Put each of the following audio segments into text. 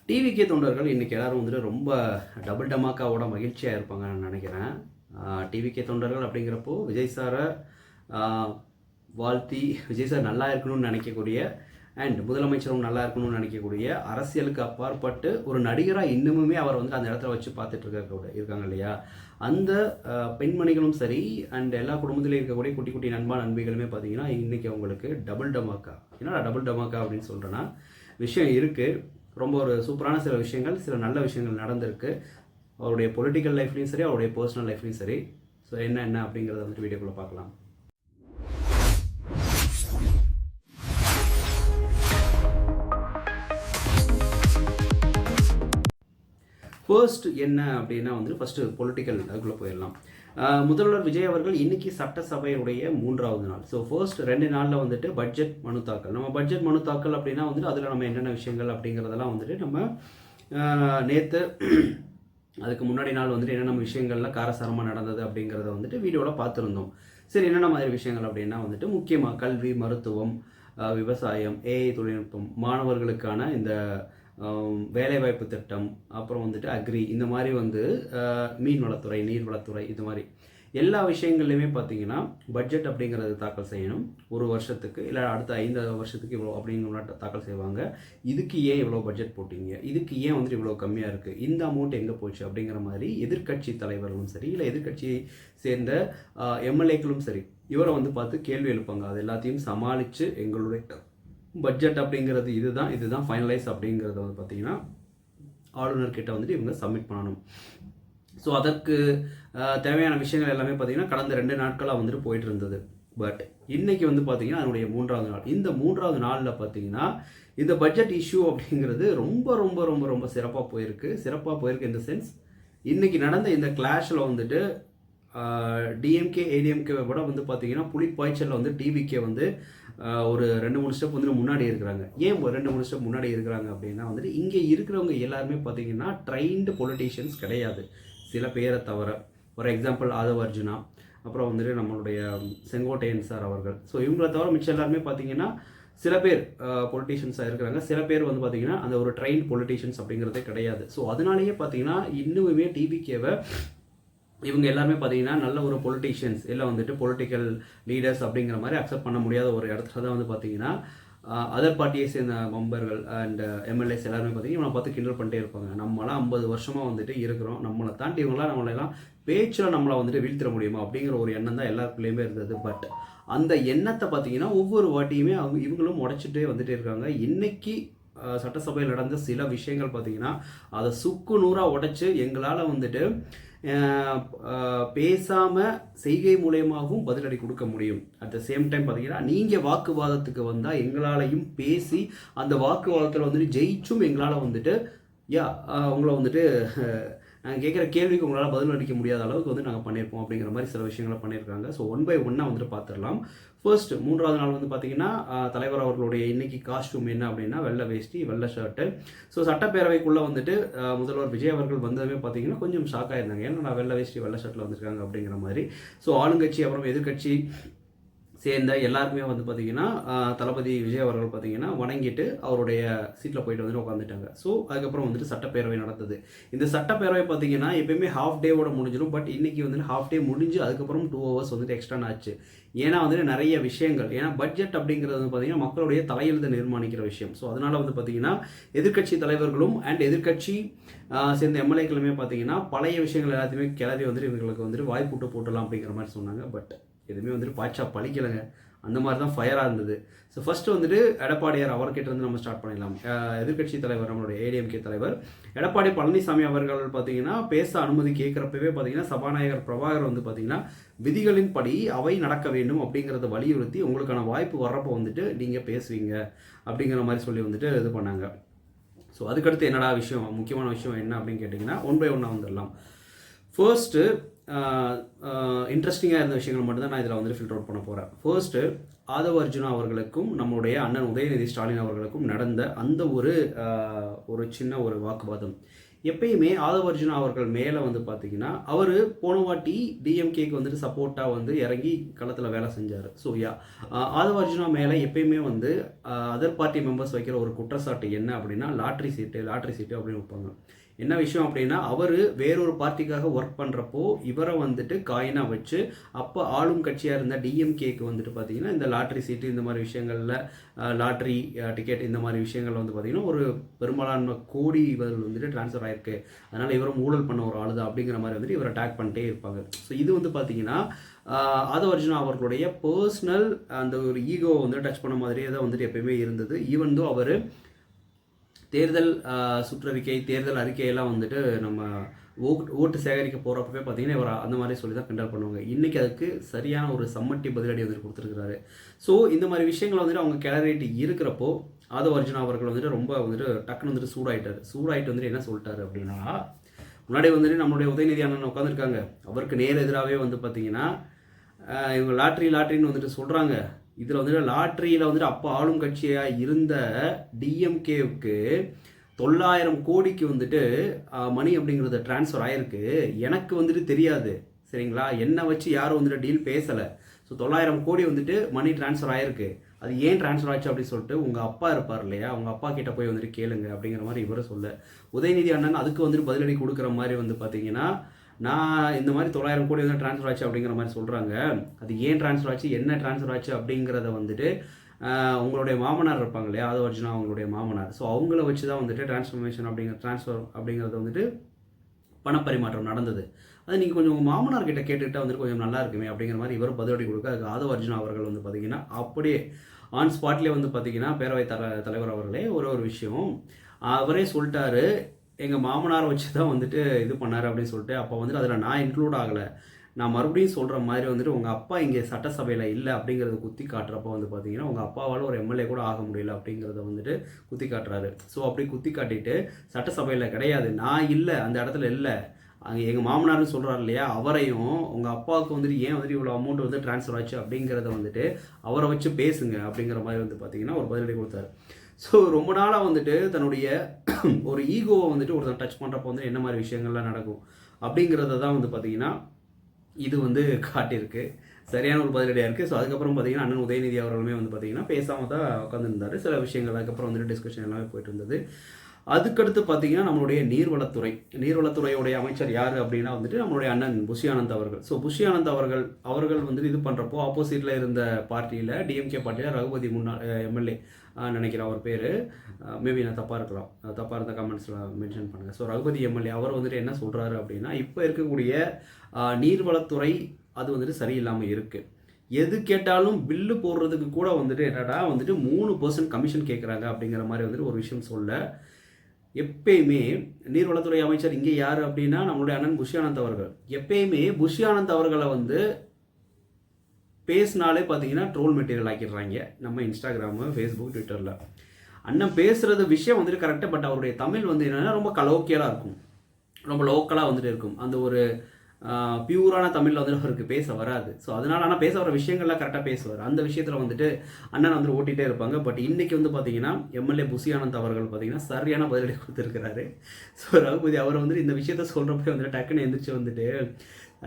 TVK தொண்டர்கள் இன்றைக்கி எல்லோரும் வந்துட்டு ரொம்ப டபுள் டமாக்காவோட மகிழ்ச்சியாக இருப்பாங்கன்னு நான் நினைக்கிறேன். டிவிகே தொண்டர்கள் அப்படிங்கிறப்போ விஜய் சாரை வாழ்த்தி விஜய் சார் நல்லா இருக்கணும்னு நினைக்கக்கூடிய அண்ட் முதலமைச்சரும் நல்லா இருக்கணும்னு நினைக்கக்கூடிய அரசியலுக்கு அப்பாற்பட்டு ஒரு நடிகராக இன்னுமுமே அவர் வந்து அந்த இடத்துல வச்சு பார்த்துட்டு இருக்காங்க இல்லையா, அந்த பெண்மணிகளும் சரி அண்ட் எல்லா குடும்பத்திலையும் இருக்கக்கூடிய குட்டி குட்டி நண்பிகளுமே பார்த்தீங்கன்னா இன்றைக்கி அவங்களுக்கு டபுள் டமாக்கா. என்னடா டபுள் டமாக்கா அப்படின்னு சொல்கிறேன்னா, விஷயம் இருக்குது. ரொம்ப ஒரு சூப்பரான சில விஷயங்கள், சில நல்ல விஷயங்கள் நடந்திருக்கு அவருடைய பொலிட்டிக்கல் லைஃப்லையும் சரி, அவருடைய பர்சனல் லைஃப்லையும் சரி. ஸோ என்ன அப்படிங்கிறத வந்துட்டு வீடியோக்குள்ளே பார்க்கலாம். ஃபர்ஸ்ட் என்ன அப்படின்னா வந்துட்டு ஃபஸ்ட்டு பொலிட்டிக்கல் அதுக்குள்ளே போயிடலாம். முதல்வர் விஜய் அவர்கள் இன்றைக்கி சட்டசபையுடைய 3வது நாள். ஸோ ஃபர்ஸ்ட் 2 நாளில் வந்துட்டு பட்ஜெட் மனு தாக்கல். நம்ம பட்ஜெட் மனு தாக்கல் அப்படின்னா வந்துட்டு அதில் நம்ம என்னென்ன விஷயங்கள் அப்படிங்கிறதெல்லாம் வந்துட்டு நம்ம நேற்று அதுக்கு முன்னாடி நாள் வந்துட்டு என்னென்ன விஷயங்கள்லாம் காரசாரமாக நடந்தது அப்படிங்கிறத வந்துட்டு வீடியோவில் பார்த்துருந்தோம். சரி, என்னென்ன மாதிரி விஷயங்கள் அப்படின்னா வந்துட்டு முக்கியமாக கல்வி, மருத்துவம், விவசாயம், ஏஐ தொழில்நுட்பம், மாணவர்களுக்கான இந்த வேலைவாய்ப்பு திட்டம், அப்புறம் வந்துட்டு அக்ரி, இந்த மாதிரி வந்து மீன்வளத்துறை, நீர்வளத்துறை, இது மாதிரி எல்லா விஷயங்கள்லையுமே பார்த்தீங்கன்னா பட்ஜெட் அப்படிங்கிறது தாக்கல் செய்யணும். ஒரு வருஷத்துக்கு இல்லை அடுத்த 5 வருஷத்துக்கு இவ்வளோ அப்படிங்கிற தாக்கல் செய்வாங்க. இதுக்கு ஏன் இவ்வளோ பட்ஜெட் போட்டிங்க, இதுக்கு ஏன் வந்துட்டு இவ்வளோ கம்மியாக இருக்குது, இந்த அமௌண்ட் எங்கே போச்சு அப்படிங்கிற மாதிரி எதிர்கட்சி தலைவர்களும் சரி, இல்லை எதிர்கட்சியை சேர்ந்த எம்எல்ஏக்களும் சரி, இவரை வந்து பார்த்து கேள்வி எழுப்பாங்க. அது எல்லாத்தையும் சமாளித்து எங்களுடைய பட்ஜெட் அப்படிங்கிறது இதுதான் ஃபைனலைஸ் அப்படிங்கிறத வந்து பார்த்திங்கன்னா ஆளுநர்கிட்ட வந்துட்டு இவங்க சப்மிட் பண்ணணும். ஸோ அதற்கு தேவையான விஷயங்கள் எல்லாமே பார்த்திங்கன்னா கடந்த 2 நாட்களாக வந்துட்டு போயிட்டு இருந்தது. பட் இன்றைக்கி வந்து பார்த்திங்கன்னா அதனுடைய 3வது நாள். இந்த 3வது நாளில் பார்த்திங்கன்னா இந்த பட்ஜெட் இஷ்யூ அப்படிங்கிறது ரொம்ப ரொம்ப ரொம்ப ரொம்ப சிறப்பாக போயிருக்கு இந்த சென்ஸ். இன்றைக்கி நடந்த இந்த கிளாஷில் வந்துட்டு டிஎம்கே ஏடிஎம்கே விட வந்து பார்த்திங்கன்னா புலிப்பாய்ச்சலில் வந்து டிவிக்கே வந்து ஒரு 2-3 ஸ்டெப் வந்துட்டு முன்னாடி இருக்கிறாங்க. ஏன் 2-3 ஸ்டெப் முன்னாடி இருக்கிறாங்க அப்படின்னா வந்துட்டு இங்கே இருக்கிறவங்க எல்லாருமே பார்த்திங்கன்னா ட்ரைன்டு பொலிட்டீஷியன்ஸ் கிடையாது, சில பேரை தவிர. ஃபார் எக்ஸாம்பிள் ஆதவ அர்ஜுனா, அப்புறம் வந்துட்டு நம்மளுடைய செங்கோட்டையன் சார் அவர்கள். ஸோ இவங்களை தவிர மிச்சம் எல்லாருமே பார்த்திங்கன்னா சில பேர் பொலிட்டீஷியன்ஸாக இருக்கிறாங்க, சில பேர் வந்து பார்த்திங்கன்னா அந்த ஒரு ட்ரைன் பொலிட்டீஷியன்ஸ் அப்படிங்கிறதே கிடையாது. ஸோ அதனாலேயே பார்த்திங்கன்னா இன்னுமே டிவிக்கேவை இவங்க எல்லாருமே பார்த்தீங்கன்னா நல்ல ஒரு பொலிட்டீஷியன்ஸ் இல்லை வந்துட்டு பொலிட்டிக்கல் லீடர்ஸ் அப்படிங்கிற மாதிரி அக்செப்ட் பண்ண முடியாத ஒரு இடத்துல தான் வந்து பார்த்தீங்கன்னா அதர் பார்ட்டியை சேர்ந்த மெம்பர்கள் அண்ட் எம்எல்ஏஸ் எல்லாருமே பார்த்தீங்கன்னா இவனை பார்த்து கிண்டல் பண்ணிட்டே இருப்பாங்க. நம்மளாம் 50 வருஷமாக வந்துட்டு இருக்கிறோம், நம்மளை தாண்டி இவங்களாம் நம்மளெல்லாம் பேச்சில் நம்மளை வந்துட்டு வீழ்த்திட முடியுமா அப்படிங்கிற ஒரு எண்ணம் தான் எல்லாருக்குள்ளேயுமே இருந்தது. பட் அந்த எண்ணத்தை பார்த்தீங்கன்னா ஒவ்வொரு வாட்டியுமே இவங்களும் உடைச்சிட்டே வந்துட்டே இருக்காங்க. இன்னைக்கு சட்டசபையில் நடந்த சில விஷயங்கள் பார்த்தீங்கன்னா அதை சுக்கு நூறாக உடைச்சு எங்களால் வந்துட்டு பேசாமல் செய்கை மூலயமாகவும் பதிலடி கொடுக்க முடியும். அட் த சேம் டைம் பார்த்தீங்கன்னா நீங்கள் வாக்குவாதத்துக்கு வந்தால் எங்களாலையும் பேசி அந்த வாக்குவாதத்தில் வந்துட்டு ஜெயிச்சும் எங்களால் வந்துட்டு உங்களை வந்துட்டு நாங்கள் கேட்குற கேள்விக்கு உங்களால் பதில் அளிக்க முடியாத அளவுக்கு வந்து நாங்கள் பண்ணியிருப்போம் அப்படிங்கிற மாதிரி சில விஷயங்களை பண்ணியிருக்காங்க. ஸோ 1 by 1 வந்துட்டு பார்த்துடலாம். ஃபர்ஸ்ட் 3வது நாள் வந்து பார்த்திங்கன்னா தலைவர் அவர்களுடைய இன்றைக்கி காஸ்டியூம் என்ன அப்படின்னா வெள்ளை வேஷ்டி, வெள்ளை ஷர்ட்டு. ஸோ சட்டப்பேரவைக்குள்ளே வந்துட்டு முதல்வர் விஜய் அவர்கள் வந்ததுமே பார்த்திங்கன்னா கொஞ்சம் ஷாக்காக இருந்தாங்க. ஏன்னா நான் வெள்ளை வேஷ்டி வெள்ளை ஷர்ட்டில் வந்திருக்காங்க அப்படிங்கிற மாதிரி. ஸோ ஆளுங்கட்சி அப்புறம் எதிர்கட்சி சேர்ந்த எல்லாருக்குமே வந்து பார்த்திங்கன்னா தளபதி விஜய் அவர்கள் பார்த்திங்கன்னா வணங்கிட்டு அவருடைய சீட்டில் போயிட்டு வந்துட்டு உட்காந்துட்டாங்க. ஸோ அதுக்கப்புறம் வந்துட்டு சட்டப்பேரவை நடந்தது. இந்த சட்டப்பேரவை பார்த்திங்கன்னா எப்பயுமே ஹாஃப் டேவோட முடிஞ்சிடும். பட் இன்றைக்கி வந்துட்டு ஹாஃப் டே முடிஞ்சு அதுக்கப்புறம் 2 hours வந்துட்டு எக்ஸ்ட்ரா ஆச்சு. ஏன்னா வந்துட்டு நிறைய விஷயங்கள், ஏன்னா பட்ஜெட் அப்படிங்கிறது வந்து பார்த்திங்கன்னா மக்களுடைய தலையெழுத்தை நிர்மாணிக்கிற விஷயம். ஸோ அதனால் வந்து பார்த்திங்கன்னா எதிர்கட்சி தலைவர்களும் அண்ட் எதிர்கட்சி சேர்ந்த எம்எல்ஏக்களுமே பார்த்திங்கன்னா பழைய விஷயங்கள் எல்லாத்தையுமே கிளறி வந்துட்டு இவங்களுக்கு வந்துட்டு வாய்ப்புட்டு போட்டலாம் அப்படிங்கிற மாதிரி சொன்னாங்க. பட் எதுவுமே வந்துட்டு பாய்ச்சா பழிக்கலைங்க, அந்த மாதிரி தான் ஃபயராக இருந்தது. ஸோ ஃபஸ்ட்டு வந்துட்டு எடப்பாடியார் அவர்கிட்ட இருந்து நம்ம ஸ்டார்ட் பண்ணிடலாம். எதிர்கட்சி தலைவர் நம்மளுடைய ஏடிஎம்கே தலைவர் எடப்பாடி பழனிசாமி அவர்கள் பார்த்தீங்கன்னா பேச அனுமதி கேட்குறப்பவே பார்த்தீங்கன்னா சபாநாயகர் பிரபாகர் வந்து பார்த்தீங்கன்னா விதிகளின் படி அவை நடக்க வேண்டும் அப்படிங்கிறத வலியுறுத்தி உங்களுக்கான வாய்ப்பு வர்றப்போ வந்துட்டு நீங்கள் பேசுவீங்க அப்படிங்கிற மாதிரி சொல்லி வந்துட்டு இது பண்ணாங்க. ஸோ அதுக்கடுத்து என்னடா விஷயம், முக்கியமான விஷயம் என்ன அப்படின்னு கேட்டிங்கன்னா 1 by 1 வந்துடலாம். ஃபர்ஸ்ட்டு இன்ட்ரெஸ்டிங்காக இருந்த விஷயங்கள் மட்டும்தான் நான் இதில் வந்துட்டு ஃபில்டர் அவுட் பண்ண போகிறேன். ஃபர்ஸ்ட்டு ஆதவ அர்ஜுனா அவர்களுக்கும் நம்மளுடைய அண்ணன் உதயநிதி ஸ்டாலின் அவர்களுக்கும் நடந்த அந்த ஒரு சின்ன ஒரு வாக்குவாதம். எப்பயுமே ஆதவ அர்ஜுனா அவர்கள் மேலே வந்து பார்த்தீங்கன்னா அவர் போன வாட்டி டிஎம்கேக்கு வந்துட்டு சப்போர்ட்டாக வந்து இறங்கி களத்தில் வேலை செஞ்சார். ஸோ ஆதவ அர்ஜுனா மேலே எப்பயுமே வந்து அதர் பார்ட்டி மெம்பர்ஸ் வைக்கிற ஒரு குற்றச்சாட்டு என்ன அப்படின்னா லாட்ரி சீட்டு அப்படின்னு வைப்பாங்க. என்ன விஷயம் அப்படின்னா அவர் வேறொரு பார்ட்டிக்காக ஒர்க் பண்ணுறப்போ இவரை வந்துட்டு காயினாக வச்சு அப்போ ஆளும் கட்சியாக இருந்த டிஎம்கேக்கு வந்துட்டு பார்த்தீங்கன்னா இந்த லாட்ரி சீட்டு இந்த மாதிரி விஷயங்களில் லாட்ரி டிக்கெட் இந்த மாதிரி விஷயங்கள் வந்து பார்த்திங்கன்னா ஒரு பெரும்பாலான கோடி இவர்கள் வந்துட்டு ட்ரான்ஸ்ஃபர் ஆகிருக்கு, அதனால் இவரும் ஊழல் பண்ண ஒரு ஆள் தான் அப்படிங்கிற மாதிரி வந்துட்டு இவரை அட்டாக் பண்ணிட்டே இருப்பாங்க. ஸோ இது வந்து பார்த்திங்கன்னா ஆதவ அர்ஜுனா அவர்களுடைய பர்சனல் அந்த ஒரு ஈகோவை வந்து டச் பண்ண மாதிரியே தான் வந்துட்டு எப்பயுமே இருந்தது. ஈவன் தோ அவர் தேர்தல் சுற்றறிக்கை தேர்தல் அறிக்கையெல்லாம் வந்துட்டு நம்ம ஓட்டு சேகரிக்க போகிறப்பவே பார்த்தீங்கன்னா இவர் அந்த மாதிரி சொல்லி தான் கிண்டல் பண்ணுவாங்க. இன்றைக்கி அதுக்கு சரியான ஒரு சம்மட்டி பதிலடி வந்துட்டு கொடுத்துருக்குறாரு. ஸோ இந்த மாதிரி விஷயங்களை வந்துட்டு அவங்க கிளறிட்டு இருக்கிறப்போ ஆதவ அர்ஜுனா அவர்கள் வந்துட்டு ரொம்ப வந்துட்டு டக்குன்னு வந்துட்டு சூடாயிட்டு வந்துட்டு என்ன சொல்லிட்டாரு அப்படின்னா, முன்னாடி வந்துட்டு நம்மளுடைய உதயநிதி அண்ணன் உட்காந்துருக்காங்க, அவருக்கு நேர் எதிராகவே வந்து பார்த்தீங்கன்னா இவங்க லாட்ரின்னு வந்துட்டு சொல்கிறாங்க. இதில் வந்துட்டு லாட்ரியில் வந்துட்டு அப்போ ஆளும் கட்சியாக இருந்த டிஎம்கேவுக்கு 900 கோடிக்கு வந்துட்டு மணி அப்படிங்கிறது ட்ரான்ஸ்ஃபர் ஆகிருக்கு. எனக்கு வந்துட்டு தெரியாது, சரிங்களா, என்னை வச்சு யாரும் வந்துட்டு டீல் பேசலை. ஸோ 900 கோடி வந்துட்டு மணி ட்ரான்ஸ்ஃபர் ஆகிருக்கு. அது ஏன் ட்ரான்ஸ்ஃபர் ஆச்சு அப்படின்னு சொல்லிட்டு உங்கள் அப்பா இருப்பார் இல்லையா, உங்கள் அப்பா கிட்ட போய் வந்துட்டு கேளுங்க அப்படிங்கிற மாதிரி இவரை சொல்ல, உதயநிதி அண்ணன் அதுக்கு வந்துட்டு பதிலடி கொடுக்குற மாதிரி வந்து பார்த்தீங்கன்னா, நான் இந்த மாதிரி 900 கோடி வந்து ட்ரான்ஸ்ஃபர் ஆச்சு அப்படிங்கிற மாதிரி சொல்கிறாங்க. அது ஏன் ட்ரான்ஸ்ஃபர் ஆச்சு, என்ன ட்ரான்ஸ்ஃபர் ஆச்சு அப்படிங்கிறத வந்துட்டு உங்களுடைய மாமனார் இருப்பாங்க இல்லையா, ஆதவ அர்ஜுனா அவங்களுடைய மாமனார், ஸோ அவங்கள வச்சு தான் வந்துட்டு ட்ரான்ஸ்ஃபர் அப்படிங்கிறது வந்துட்டு பணப்பரிமாற்றம் நடந்தது. அது நீங்கள் கொஞ்சம் உங்கள் மாமனார்கிட்ட கேட்டுக்கிட்டால் வந்துட்டு கொஞ்சம் நல்லா இருக்குமே அப்படிங்கிற மாதிரி இவர் பதிலடி கொடுக்க, அதுக்கு ஆதவ அர்ஜுனா அவர்கள் வந்து பார்த்திங்கன்னா அப்படியே ஆன் ஸ்பாட்லேயே வந்து பார்த்திங்கன்னா பேரவைத் தலைவர் அவர்களே ஒரு விஷயம் அவரே சொல்லிட்டாரு, எங்கள் மாமனாரை வச்சு தான் வந்துட்டு இது பண்ணார் அப்படின்னு சொல்லிட்டு. அப்போ வந்துட்டு அதில் நான் இன்க்ளூட் ஆகலை. நான் மறுபடியும் சொல்கிற மாதிரி வந்துட்டு உங்கள் அப்பா இங்கே சட்டசபையில் இல்லை அப்படிங்கிறத குத்தி காட்டுறப்போ வந்து பார்த்தீங்கன்னா உங்கள் அப்பாவால் ஒரு எம்எல்ஏ கூட ஆக முடியல அப்படிங்கிறத வந்துட்டு குத்தி காட்டுறாரு. ஸோ அப்படி குத்தி காட்டிட்டு சட்டசபையில் கிடையாது, நான் இல்லை, அந்த இடத்துல இல்லை, அங்கே எங்கள் மாமனார்னு சொல்கிறார் இல்லையா, அவரையும் உங்கள் அப்பாவுக்கு வந்துட்டு ஏன் வந்துட்டு இவ்வளோ அமௌண்ட் வந்து ட்ரான்ஸ்ஃபர் ஆச்சு அப்படிங்கிறத வந்துட்டு அவரை வச்சு பேசுங்க அப்படிங்கிற மாதிரி வந்து பார்த்தீங்கன்னா ஒரு பதிலடி கொடுத்தாரு. ஸோ ரொம்ப நாளாக வந்துட்டு தன்னுடைய ஒரு ஈகோவை வந்துட்டு ஒருத்தர் டச் பண்ணுறப்போ வந்து என்ன மாதிரி விஷயங்கள்லாம் நடக்கும் அப்படிங்கிறத தான் வந்து பார்த்திங்கன்னா இது வந்து காட்டியிருக்கு. சரியான ஒரு பதிலடியாக இருக்குது. ஸோ அதுக்கப்புறம் பார்த்திங்கன்னா அண்ணன் உதயநிதி அவர்களுமே வந்து பார்த்திங்கன்னா பேசாமல் தான் உட்காந்துருந்தார். சில விஷயங்கள் அதுக்கப்புறம் வந்துட்டு டிஸ்கஷன் எல்லாமே போயிட்டு இருந்தது. அதுக்கடுத்து பார்த்திங்கன்னா நம்மளுடைய நீர்வளத்துறையுடைய அமைச்சர் யார் அப்படின்னா வந்துட்டு நம்மளுடைய அண்ணன் புஷி ஆனந்த் அவர்கள். ஸோ புஷி ஆனந்த் அவர்கள் வந்துட்டு இது பண்ணுறப்போ ஆப்போசிட்டில் இருந்த பார்ட்டியில் டிஎம்கே பார்ட்டியில் ரகுபதி முன்னாள் எம்எல்ஏ நினைக்கிறேன் அவர் பேர், மேபி நான் தப்பாக இருக்கலாம், தப்பாக இருந்த கமெண்ட்ஸில் மென்ஷன் பண்ணுங்கள். ஸோ ரகுபதி எம்எல்ஏ அவர் வந்துட்டு என்ன சொல்கிறாரு அப்படின்னா, இப்போ இருக்கக்கூடிய நீர்வளத்துறை அது வந்துட்டு சரியில்லாமல் இருக்குது. எது கேட்டாலும் பில்லு போடுறதுக்கு கூட வந்துட்டு என்னடா வந்துட்டு 3% கமிஷன் கேட்குறாங்க அப்படிங்கிற மாதிரி வந்துட்டு ஒரு விஷயம் சொல்ல, எப்பயுமே நீர்வளத்துறை அமைச்சர் இங்கே யார் அப்படின்னா நம்மளுடைய அண்ணன் புஷி ஆனந்த் அவர்கள். எப்பயுமே புஷி ஆனந்த் அவர்களை வந்து பேசினாலே பார்த்தீங்கன்னா ட்ரோல் மெட்டீரியல் ஆக்கிடுறாங்க நம்ம இன்ஸ்டாகிராமு, ஃபேஸ்புக், ட்விட்டரில். அண்ணன் பேசுகிறது விஷயம் வந்துட்டு கரெக்டாக, பட் அவருடைய தமிழ் வந்து என்னென்னா ரொம்ப கலோக்கியலாக இருக்கும், ரொம்ப லோக்கலாக வந்துட்டு இருக்கும். அந்த ஒரு பியூரான தமிழில் வந்துட்டு அவருக்கு பேச வராது. ஸோ அதனால் ஆனால் பேச வர விஷயங்கள்லாம் கரெக்டாக பேசுவார். அந்த விஷயத்தில் வந்துட்டு அண்ணன் வந்து ஓட்டிகிட்டே இருப்பாங்க. பட் இன்றைக்கி வந்து பார்த்திங்கன்னா எம்எல்ஏ புஷி ஆனந்த் அவர்கள் பார்த்திங்கன்னா சரியான பதிலடி கொடுத்துருக்கிறாரு. ஸோ ரகுபதி அவர் வந்துட்டு இந்த விஷயத்த சொல்கிறப்ப வந்துட்டு டக்குன்னு எந்திரிச்சு வந்துட்டு,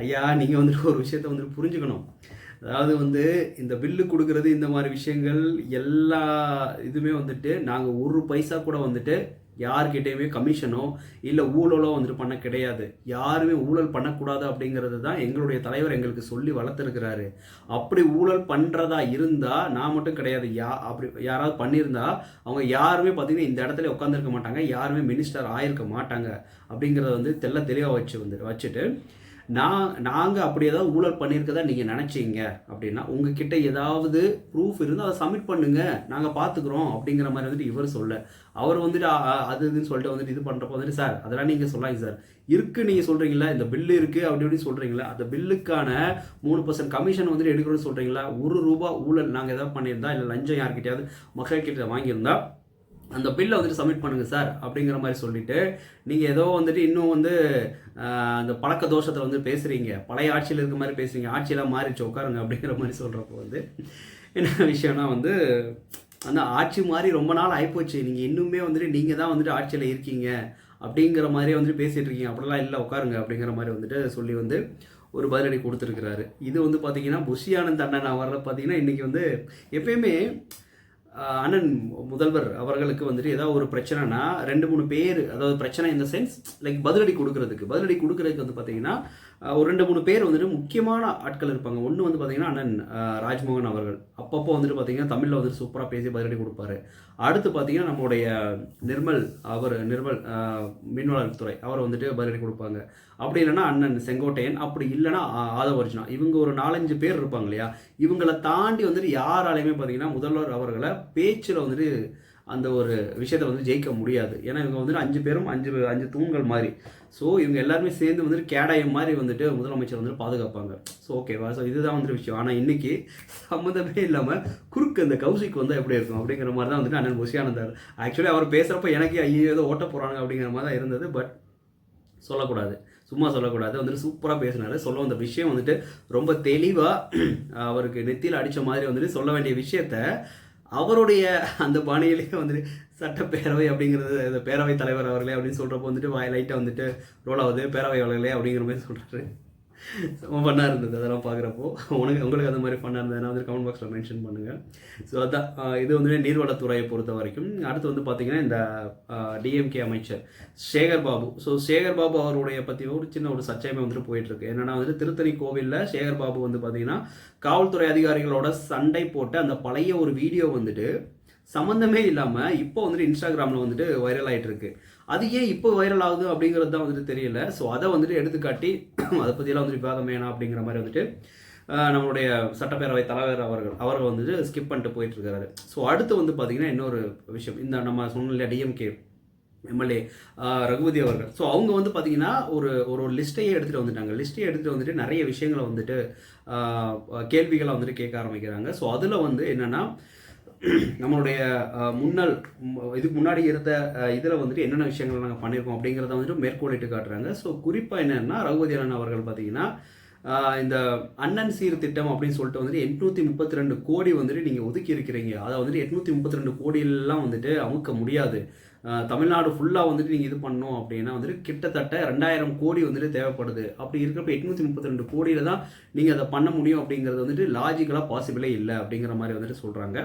ஐயா நீங்கள் வந்துட்டு ஒரு விஷயத்த வந்துட்டு புரிஞ்சுக்கணும், அதாவது வந்து இந்த பில்லு கொடுக்குறது இந்த மாதிரி விஷயங்கள் எல்லா இதுவுமே வந்துட்டு நாங்கள் ஒரு பைசா கூட வந்துட்டு யார்கிட்டையுமே கமிஷனோ இல்லை ஊழலோ வந்துட்டு பண்ண கிடையாது. யாருமே ஊழல் பண்ணக்கூடாது அப்படிங்கிறது தான் எங்களுடைய தலைவர் எங்களுக்கு சொல்லி வளர்த்துருக்கிறாரு. அப்படி ஊழல் பண்ணுறதா இருந்தால் நான் மட்டும் கிடையாது, அப்படி யாராவது பண்ணியிருந்தா அவங்க யாருமே பார்த்திங்கன்னா இந்த இடத்துல உட்காந்துருக்க மாட்டாங்க, யாருமே மினிஸ்டர் ஆயிருக்க மாட்டாங்க அப்படிங்கிறத வந்து தெளிவாக வச்சுட்டு நாங்கள் அப்படி ஏதாவது ஊழல் பண்ணியிருக்கதா நீங்கள் நினச்சிங்க அப்படின்னா உங்ககிட்ட ஏதாவது ப்ரூஃப் இருந்தால் அதை சப்மிட் பண்ணுங்கள், நாங்கள் பார்த்துக்குறோம் அப்படிங்கிற மாதிரி வந்துட்டு இவர் சொல்ல, அவர் வந்துட்டு அது இதுன்னு சொல்லிட்டு வந்துட்டு இது பண்ணுறப்போ வந்துட்டு சார் அதெல்லாம் நீங்கள் சொல்லாங்க சார், இருக்குது நீங்கள் சொல்கிறீங்களா, இந்த பில்லு இருக்குது அப்படி இப்படி சொல்கிறீங்களா, அந்த பில்லுக்கான 3% கமிஷன் வந்துட்டு எடுக்கணும்னு சொல்கிறீங்களா, ₹1 ஊழல் நாங்கள் எதாவது பண்ணியிருந்தா இல்லை லஞ்சம் யார்கிட்டையாவது மக்கள்கிட்ட வாங்கியிருந்தா அந்த பில்லை வந்துட்டு சப்மிட் பண்ணுங்கள் சார் அப்படிங்கிற மாதிரி சொல்லிவிட்டு நீங்கள் ஏதோ வந்துட்டு இன்னும் வந்து அந்த பழக்க தோஷத்தில் வந்து பேசுகிறீங்க, பழைய ஆட்சியில் இருக்க மாதிரி பேசுகிறீங்க, ஆட்சியெல்லாம் மாறிச்சு உட்காருங்க அப்படிங்கிற மாதிரி சொல்கிறப்போ வந்து என்ன விஷயம்னா வந்து அந்த ஆட்சி மாதிரி ரொம்ப நாள் ஆகிப்போச்சு, நீங்கள் இன்னுமே வந்துட்டு நீங்கள் தான் வந்துட்டு ஆட்சியில் இருக்கீங்க அப்படிங்கிற மாதிரி வந்துட்டு பேசிகிட்டு இருக்கீங்க, அப்படிலாம் இல்லை உட்காருங்க அப்படிங்கிற மாதிரி வந்துட்டு சொல்லி வந்து ஒரு பதிலடி கொடுத்துருக்கிறாரு. இது வந்து பார்த்தீங்கன்னா புஷி ஆனந்த் அண்ணன் அவரில் பார்த்தீங்கன்னா இன்றைக்கி வந்து எப்பயுமே அண்ணன் முதல்வர் அவர்களுக்கு வந்துட்டு ஏதாவது ஒரு பிரச்சனைனா 2-3 பேர், அதாவது பிரச்சனை இந்த சென்ஸ் லைக் பதிலடி கொடுக்குறதுக்கு வந்து பார்த்தீங்கன்னா ஒரு 2-3 பேர் வந்துட்டு முக்கியமான ஆட்கள் இருப்பாங்க. ஒன்று வந்து பார்த்தீங்கன்னா அண்ணன் ராஜ்மோகன் அவர்கள் அப்பப்போ வந்துட்டு பார்த்தீங்கன்னா தமிழில் வந்துட்டு சூப்பராக பேசி பதிலடி கொடுப்பாரு. அடுத்து பார்த்தீங்கன்னா நம்மளுடைய நிர்மல் மீன்வளத்துறை அவர் வந்துட்டு பதிலடி கொடுப்பாங்க. அப்படி இல்லைன்னா அண்ணன் செங்கோட்டையன், அப்படி இல்லைன்னா ஆதவர்ஜுனா, இவங்க ஒரு 4-5 பேர் இருப்பாங்க இல்லையா. இவங்களை தாண்டி வந்துட்டு யாராலையுமே பார்த்தீங்கன்னா முதல்வர் அவர்களை பேச்சில் வந்துட்டு அந்த ஒரு விஷயத்தை வந்து ஜெயிக்க முடியாது. ஏன்னா இவங்க வந்துட்டு 5 பேரும் 5 தூண்கள் மாதிரி. ஸோ இவங்க எல்லாருமே சேர்ந்து வந்துட்டு கேடயம் மாதிரி வந்துட்டு முதலமைச்சர் வந்துட்டு பாதுகாப்பாங்க. ஸோ ஓகேவா, ஸோ இதுதான் வந்துட்டு விஷயம். ஆனால் இன்றைக்கி சம்மந்தமே இல்லாமல் குறுக்கு அந்த கௌசிக் வந்தால் எப்படி இருக்கும் அப்படிங்கிற மாதிரி தான் வந்துட்டு அண்ணன் புஷி ஆனந்த் ஆக்சுவலி அவர் பேசுகிறப்ப எனக்கு ஐயோ ஏதோ ஓட்ட போகிறாங்க அப்படிங்கிற மாதிரி தான் இருந்தது. பட் சொல்லக்கூடாது, சும்மா சொல்லக்கூடாது, வந்துட்டு சூப்பராக பேசினார். சொல்ல வந்த விஷயம் வந்துட்டு ரொம்ப தெளிவாக அவருக்கு நெத்தியில் அடித்த மாதிரி வந்துட்டு சொல்ல வேண்டிய விஷயத்த அவருடைய அந்த பாணியிலேயே வந்துட்டு சட்டப்பேரவை அப்படிங்கிறது இந்த பேரவை தலைவர் அவர்களே அப்படின்னு சொல்கிறப்போ வந்துட்டு லைட்டாக வந்துட்டு ரோல் ஆகுது, பேரவை அவர்களே அப்படிங்கிற மாதிரி சொல்கிறாரு. ரொம்ப ஃபன்னாக இருந்தது அதெல்லாம் பார்க்குறப்போ. உங்களுக்கு அந்த மாதிரி ஃபன்னாக இருந்ததுன்னா வந்து கமெண்ட் பாக்ஸில் மென்ஷன் பண்ணுங்கள். ஸோ அதான் இது வந்து நீர்வளத்துறையை பொறுத்த வரைக்கும். அடுத்து வந்து பார்த்திங்கன்னா இந்த டிஎம்கே அமைச்சர் சேகர் பாபு. ஸோ சேகர் பாபு அவருடைய பற்றி ஒரு சின்ன ஒரு சர்ச்சையுமே வந்துட்டு போயிட்டுருக்கு. என்னென்னா வந்துட்டு திருத்தணி கோவிலில் சேகர் பாபு வந்து பார்த்திங்கன்னா காவல்துறை அதிகாரிகளோட சண்டை போட்டு அந்த பழைய ஒரு வீடியோ வந்துட்டு சம்மந்தமே இல்லாமல் இப்போ வந்துட்டு இன்ஸ்டாகிராமில் வந்துட்டு வைரல் ஆகிட்டு இருக்கு. அது ஏன் இப்போ வைரல் ஆகுது அப்படிங்கிறது தான் வந்துட்டு தெரியல. ஸோ அதை வந்துட்டு எடுத்துக்காட்டி அதை பற்றியெல்லாம் வந்துட்டு விவாதம் வேணாம் அப்படிங்கிற மாதிரி வந்துட்டு நம்மளுடைய சட்டப்பேரவை தலைவர் அவர்கள் வந்துட்டு ஸ்கிப் பண்ணிட்டு போயிட்டுருக்காரு. ஸோ அடுத்து வந்து பார்த்திங்கன்னா இன்னொரு விஷயம், இந்த நம்ம சொன்ன இல்லையா டிஎம்கே எம்எல்ஏ ரகுபதி அவர்கள். ஸோ அவங்க வந்து பார்த்திங்கன்னா ஒரு லிஸ்ட்டையே எடுத்துகிட்டு வந்துட்டாங்க. லிஸ்ட்டையே எடுத்துகிட்டு வந்துட்டு நிறைய விஷயங்களை வந்துட்டு கேள்விகளை வந்துட்டு கேட்க ஆரம்பிக்கிறாங்க. ஸோ அதில் வந்து என்னென்னா நம்மளுடைய இதுக்கு முன்னாடி இருந்த இதில் வந்துட்டு என்னென்ன விஷயங்கள் நாங்கள் பண்ணியிருக்கோம் அப்படிங்கிறத வந்துட்டு மேற்கோளிட்டு காட்டுறாங்க. ஸோ குறிப்பாக என்னென்னா ரகுபதி அண்ணன் அவர்கள் பார்த்திங்கன்னா இந்த அண்ணன் சீர் திட்டம் அப்படின்னு சொல்லிட்டு வந்துட்டு 832 கோடி வந்துட்டு நீங்கள் ஒதுக்கி இருக்கிறீங்க. அதை வந்துட்டு 832 கோடியெல்லாம் வந்துட்டு அமுக்க முடியாது. தமிழ்நாடு ஃபுல்லாக வந்துட்டு நீங்கள் இது பண்ணணும் அப்படின்னா வந்துட்டு கிட்டத்தட்ட 2000 கோடி வந்துட்டு தேவைப்படுது. அப்படி இருக்கிறப்ப 832 கோடியில் தான் நீங்கள் அதை பண்ண முடியும் அப்படிங்கிறது வந்துட்டு லாஜிக்கலாக பாசிபிளே இல்லை அப்படிங்கிற மாதிரி வந்துட்டு சொல்கிறாங்க.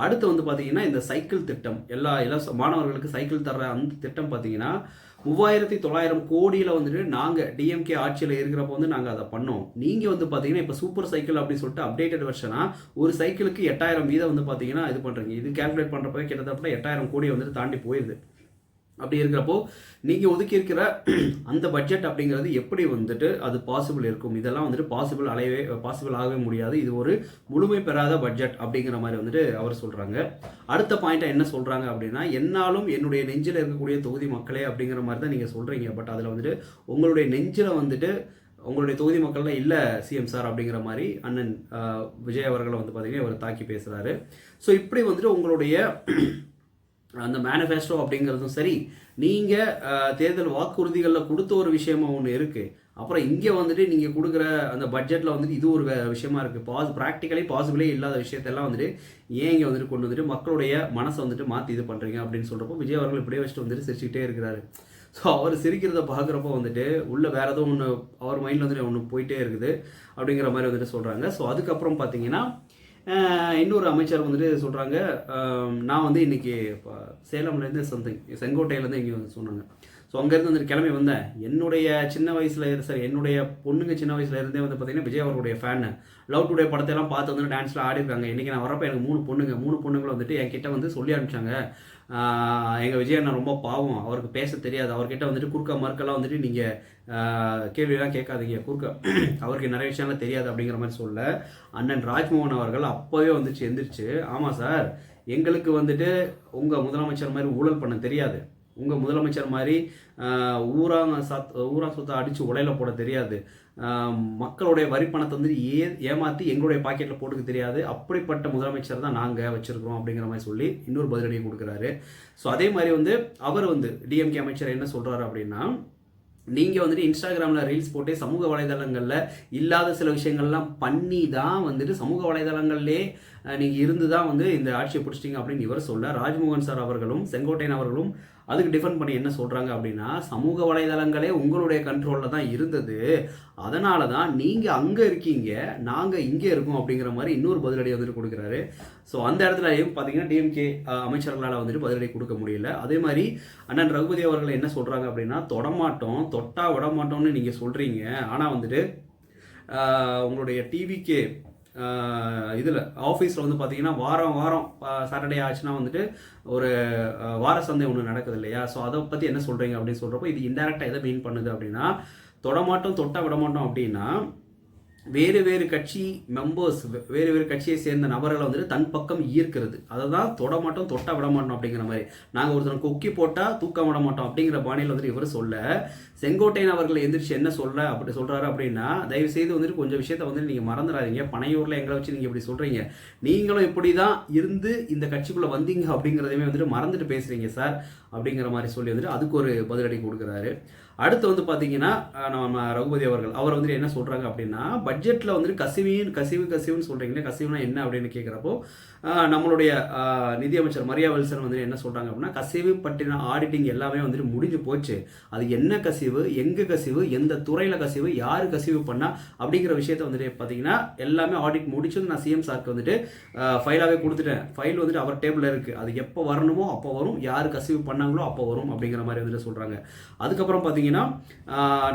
அடுத்து வந்து பார்த்தீங்கன்னா இந்த சைக்கிள் திட்டம், எல்லா மாணவர்களுக்கு சைக்கிள் தர்ற அந்த திட்டம் பார்த்தீங்கன்னா 3900 கோடியில் வந்துட்டு நாங்கள் டிஎம்கே ஆட்சியில் இருக்கிறப்போ வந்து நாங்கள் அதை பண்ணோம். நீங்கள் வந்து பார்த்தீங்கன்னா இப்போ சூப்பர் சைக்கிள் அப்படின்னு சொல்லிட்டு அப்டேட்டட் வெர்ஷனாக ஒரு சைக்கிளுக்கு 8000 வீதம் வந்து பார்த்தீங்கன்னா இது பண்ணுறீங்க. இது கேல்குலேட் பண்ணுறப்போ கிட்டத்தட்ட 8000 கோடியை வந்துட்டு தாண்டி போயிடுது. அப்படி இருக்கிறப்போ நீங்கள் ஒதுக்கி இருக்கிற அந்த பட்ஜெட் அப்படிங்கிறது எப்படி வந்துட்டு அது பாசிபிள் இருக்கும்? இதெல்லாம் வந்துட்டு பாசிபிள் ஆகவே முடியாது. இது ஒரு முழுமை பெறாத பட்ஜெட் அப்படிங்கிற மாதிரி வந்துட்டு அவர் சொல்கிறாங்க. அடுத்த பாயிண்ட்டாக என்ன சொல்கிறாங்க அப்படின்னா, என்னாலும் என்னுடைய நெஞ்சில் இருக்கக்கூடிய தொகுதி மக்களே அப்படிங்கிற மாதிரி தான் நீங்கள் சொல்கிறீங்க. பட் அதில் வந்துட்டு உங்களுடைய நெஞ்சில் வந்துட்டு உங்களுடைய தொகுதி மக்கள்லாம் இல்லை சிஎம் சார் அப்படிங்கிற மாதிரி அண்ணன் விஜய் அவர்களை வந்து பார்த்தீங்கன்னா அவர் தாக்கி பேசுகிறாரு. ஸோ இப்படி வந்துட்டு உங்களுடைய அந்த மேனிஃபெஸ்டோ அப்படிங்கிறதும் சரி, நீங்கள் தேர்தல் வாக்குறுதிகளில் கொடுத்த ஒரு விஷயமா ஒன்று இருக்குது. அப்புறம் இங்கே வந்துட்டு நீங்கள் கொடுக்குற அந்த பட்ஜெட்டில் வந்துட்டு இது ஒரு விஷயமா இருக்குது. ப்ராக்டிக்கலி பாசிபிளே இல்லாத விஷயத்தெல்லாம் வந்துட்டு ஏன் இங்கே வந்துட்டு கொண்டு வந்துட்டு மக்களுடைய மனசை வந்துட்டு மாற்றி இது பண்ணுறீங்க அப்படின்னு சொல்கிறப்போ விஜய் அவர்கள் இப்படியே வச்சுட்டு வந்துட்டு சிரிச்சுக்கிட்டே இருக்கிறாரு. ஸோ அவர் சிரிக்கிறத பார்க்குறப்போ வந்துட்டு உள்ளே வேறு ஏதோ ஒன்று அவர் மைண்டில் வந்துட்டு ஒன்று போயிட்டே இருக்குது அப்படிங்கிற மாதிரி வந்துட்டு சொல்கிறாங்க. ஸோ அதுக்கப்புறம் பார்த்தீங்கன்னா இன்னொரு அமைச்சர் வந்துட்டு சொல்கிறாங்க, நான் வந்து இன்றைக்கி இப்போ சேலம்லேருந்து செங்கோட்டையிலேருந்து இங்கே வந்து சொன்னாங்க. ஸோ அங்கேருந்து வந்துட்டு கிளம்பி வந்தேன். என்னுடைய சின்ன வயசில் சரி என்னுடைய பொண்ணுங்க சின்ன வயசுல இருந்தே வந்து பார்த்திங்கன்னா விஜய் அவர்களுடைய ஃபேனு. லவ் டுடே படத்தையெல்லாம் பார்த்து வந்து டான்ஸில் ஆடிருக்காங்க. இன்றைக்கி நான் வரப்போ எனக்கு 3 பொண்ணுங்களை வந்துட்டு என்கிட்ட வந்து சொல்லி அனுப்பிச்சாங்க, எங்கள் விஜய் அண்ணா ரொம்ப பாவம், அவருக்கு பேச தெரியாது, அவர்கிட்ட வந்துட்டு குறுக்க மறுக்கெல்லாம் வந்துட்டு நீங்கள் கேள்வியெல்லாம் கேட்காதீங்க, அவருக்கு நிறைய விஷயம்லாம் தெரியாது அப்படிங்கிற மாதிரி சொல்ல அண்ணன் ராஜ்மோகன் அவர்கள் அப்போவே வந்துச்சு எந்திரிச்சு, ஆமாம் சார், எங்களுக்கு வந்துட்டு உங்கள் முதலமைச்சர் மாதிரி ஊழல் பண்ண தெரியாது, உங்கள் முதலமைச்சர் மாதிரி ஊரா சொத்தை அடித்து உலையில் போட தெரியாது, மக்களுடைய வரி பணத்தை வந்து ஏமாற்றி எங்களுடைய பாக்கெட்டில் போட்டுக்க தெரியாது, அப்படிப்பட்ட முதலமைச்சர் தான் நாங்கள் வச்சுருக்கிறோம் அப்படிங்கிற மாதிரி சொல்லி இன்னொரு பதிலடியை கொடுக்குறாரு. ஸோ அதே மாதிரி வந்து அவர் வந்து டிஎம்கே அமைச்சர் என்ன சொல்கிறாரு அப்படின்னா, நீங்கள் வந்துட்டு இன்ஸ்டாகிராமில் ரீல்ஸ் போட்டு சமூக வலைதளங்களில் இல்லாத சில விஷயங்கள்லாம் பண்ணி தான் வந்துட்டு சமூக வலைதளங்கள்லே நீங்கள் இருந்து தான் வந்து இந்த ஆட்சியை பிடிச்சிட்டிங்க அப்படின்னு இவர் சொல்ல, ராஜ்மோகன் சார் அவர்களும் செங்கோட்டையன் அவர்களும் அதுக்கு டிஃபெண்ட் பண்ணி என்ன சொல்கிறாங்க அப்படின்னா, சமூக வலைதளங்களே உங்களுடைய கண்ட்ரோலில் தான் இருந்தது, அதனால தான் நீங்கள் அங்கே இருக்கீங்க, நாங்கள் இங்கே இருக்கோம் அப்படிங்கிற மாதிரி இன்னொரு பதிலடி வந்துட்டு கொடுக்குறாரு. ஸோ அந்த இடத்துலையும் பார்த்தீங்கன்னா டிஎம்கே அமைச்சர்களால் வந்துட்டு பதிலடி கொடுக்க முடியல. அதே மாதிரி அண்ணன் ரகுபதி அவர்கள் என்ன சொல்கிறாங்க அப்படின்னா, தொடமாட்டோம், தொட்டா விடமாட்டோம்னு நீங்கள் சொல்கிறீங்க, ஆனால் வந்துட்டு உங்களுடைய டிவிக்கே இதில் ஆஃபீஸில் வந்து பார்த்தீங்கன்னா வாரம் வாரம் சாட்டர்டே ஆச்சுன்னா வந்துட்டு ஒரு வார சந்தை ஒன்று நடக்குது இல்லையா? ஸோ அதை பற்றி என்ன சொல்கிறீங்க அப்படின்னு சொல்கிறப்போ இது இன்டெரக்டாக எதை மீன் பண்ணுது அப்படின்னா, தொடமாட்டோம் தொட்டா விடமாட்டோம் அப்படின்னா வேறு வேறு கட்சி மெம்பர்ஸ், வேறு வேறு கட்சியை சேர்ந்த நபர்களை வந்துட்டு தன் பக்கம் ஈர்க்கிறது. அதை தான் தொட மாட்டோம் தொட்டா விட மாட்டோம் அப்படிங்கிற மாதிரி. நாங்கள் ஒருத்தர் கொக்கி போட்டால் தூக்க விட மாட்டோம் அப்படிங்கிற பாணியில் வந்துட்டு இவர் சொல்ல, செங்கோட்டையன் அவர்கள் எந்திரிச்சு என்ன அப்படி சொல்கிறாரு அப்படின்னா, தயவுசெய்து வந்துட்டு கொஞ்சம் விஷயத்தை வந்துட்டு நீங்கள் மறந்துடாதீங்க, பனையூரில் எங்களை வச்சு நீங்கள் இப்படி சொல்கிறீங்க, நீங்களும் இப்படி தான் இருந்து இந்த கட்சிக்குள்ளே வந்தீங்க அப்படிங்கிறதையுமே வந்துட்டு மறந்துட்டு பேசுகிறீங்க சார் அப்படிங்கிற மாதிரி சொல்லி வந்துட்டு அதுக்கு ஒரு பதிலடி கொடுக்குறாரு. அடுத்து வந்து பார்த்தீங்கன்னா நம்ம ரகுபதி அவர்கள் அவர் வந்துட்டு என்ன சொல்கிறாங்க அப்படின்னா, பட்ஜெட்டில் வந்துட்டு கசிவுன்னு சொல்கிறீங்களே, கசிவுனா என்ன அப்படின்னு கேட்குறப்போ நம்மளுடைய நிதியமைச்சர் மரியா வில்சன் வந்துட்டு என்ன சொல்கிறாங்க அப்படின்னா, கசிவு பற்றின ஆடிட்டிங் எல்லாமே வந்துட்டு முடிஞ்சு போச்சு, அது என்ன கசிவு, எங்கே கசிவு, எந்த துறையில் கசிவு, யார் கசிவு பண்ணால் அப்படிங்கிற விஷயத்தை வந்துட்டு பார்த்தீங்கன்னா எல்லாமே ஆடிட் முடிச்சு நான் சிஎம் சாருக்கு வந்துட்டு ஃபைலாகவே கொடுத்துட்டேன், ஃபைல் வந்துட்டு அவர் டேபிளில் இருக்குது, அது எப்போ வரணுமோ அப்போ வரும், யார் கசிவு பண்ணாங்களோ அப்போ வரும் அப்படிங்கிற மாதிரி வந்துட்டு சொல்கிறாங்க. அதுக்கப்புறம் பார்த்தீங்கன்னா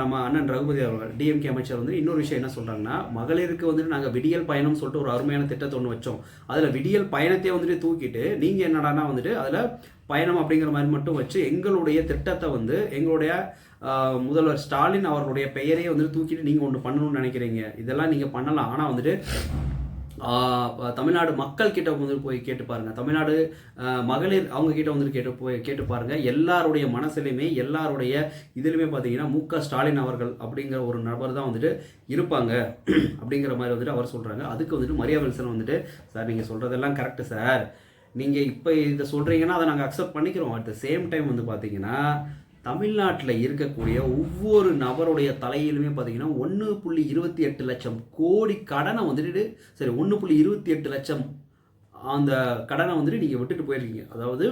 நம்ம அண்ணன் ரகுபதி அவர்கள் டிஎம்கே அமைச்சர் வந்து இன்னொரு விஷயம் என்ன சொல்கிறாங்கன்னா, மகளிருக்கு வந்துட்டு நாங்கள் விடியல் பயணம் சொல்லிட்டு ஒரு அருமையான திட்டத்தை ஒன்று வச்சோம், அதில் விடியல் பயணத்தை வந்துட்டு தூக்கிட்டு நீங்கள் என்னடானா வந்துட்டு அதில் பயணம் அப்படிங்கிற மாதிரி மட்டும் வச்சு எங்களுடைய திட்டத்தை வந்து எங்களுடைய முதல்வர் ஸ்டாலின் அவர்களுடைய பெயரையே வந்துட்டு தூக்கிட்டு நீங்கள் ஒன்று பண்ணணும்னு நினைக்கிறீங்க, இதெல்லாம் நீங்கள் பண்ணலாம், ஆனால் வந்துட்டு தமிழ்நாடு மக்கள் கிட்ட வந்து போய் கேட்டு பாருங்க, தமிழ்நாடு மகளிர் அவங்க கிட்ட வந்து கேட்டு பாருங்க, எல்லாருடைய மனசுலையுமே எல்லாருடைய இதுலையுமே பார்த்தீங்கன்னா முக ஸ்டாலின் அவர்கள் அப்படிங்கிற ஒரு நபர் தான் வந்துட்டு இருப்பாங்க அப்படிங்கிற மாதிரி வந்துட்டு அவர் சொல்கிறாங்க. அதுக்கு வந்துட்டு மரியா வில்சன் வந்துட்டு, சார் நீங்கள் சொல்கிறதெல்லாம் கரெக்டு சார், நீங்கள் இப்போ இதை சொல்கிறீங்கன்னா அதை நாங்கள் அக்செப்ட் பண்ணிக்கிறோம், அட் த சேம் டைம் வந்து பார்த்தீங்கன்னா தமிழ்நாட்டில் இருக்கக்கூடிய ஒவ்வொரு நபருடைய தலையிலுமே பார்த்தீங்கன்னா 1.28 லட்சம் கோடி கடனை வந்துட்டு, சரி 1.28 லட்சம் அந்த கடனை வந்துட்டு நீங்கள் விட்டுட்டு போயிருக்கீங்க. அதாவது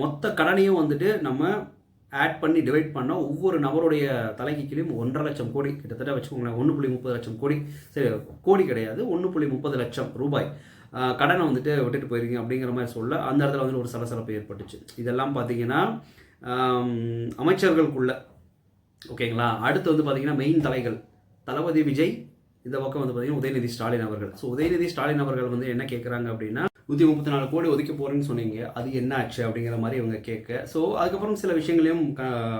மொத்த கடனையும் வந்துட்டு நம்ம ஆட் பண்ணி டிவைட் பண்ணால் ஒவ்வொரு நபருடைய தலைக்கு கீழேயும் 1.5 லட்சம் கோடி கிட்டத்தட்ட வச்சுக்கோங்களேன், 1.30 லட்சம் கோடி, சரி கோடி கிடையாது 1.30 லட்சம் ரூபாய் கடனை வந்துட்டு விட்டுட்டு போயிருக்கீங்க அப்படிங்கிற மாதிரி சொல்ல அந்த இடத்துல வந்துட்டு ஒரு சலசலப்பு ஏற்பட்டுச்சு. இதெல்லாம் பார்த்தீங்கன்னா அமைச்சர்களுக்குள்ள ஓகேங்களா. அடுத்து வந்து பார்த்தீங்கன்னா மெயின் தலைகள் தளபதி விஜய், இந்த பக்கம் வந்து பார்த்தீங்கன்னா உதயநிதி ஸ்டாலின் அவர்கள். ஸோ உதயநிதி ஸ்டாலின் அவர்கள் வந்து என்ன கேட்குறாங்க அப்படின்னா, 134 கோடி ஒதுக்க போகிறேன்னு சொன்னீங்க, அது என்ன ஆச்சு அப்படிங்கிற மாதிரி இவங்க கேட்க, ஸோ அதுக்கப்புறம் சில விஷயங்களையும்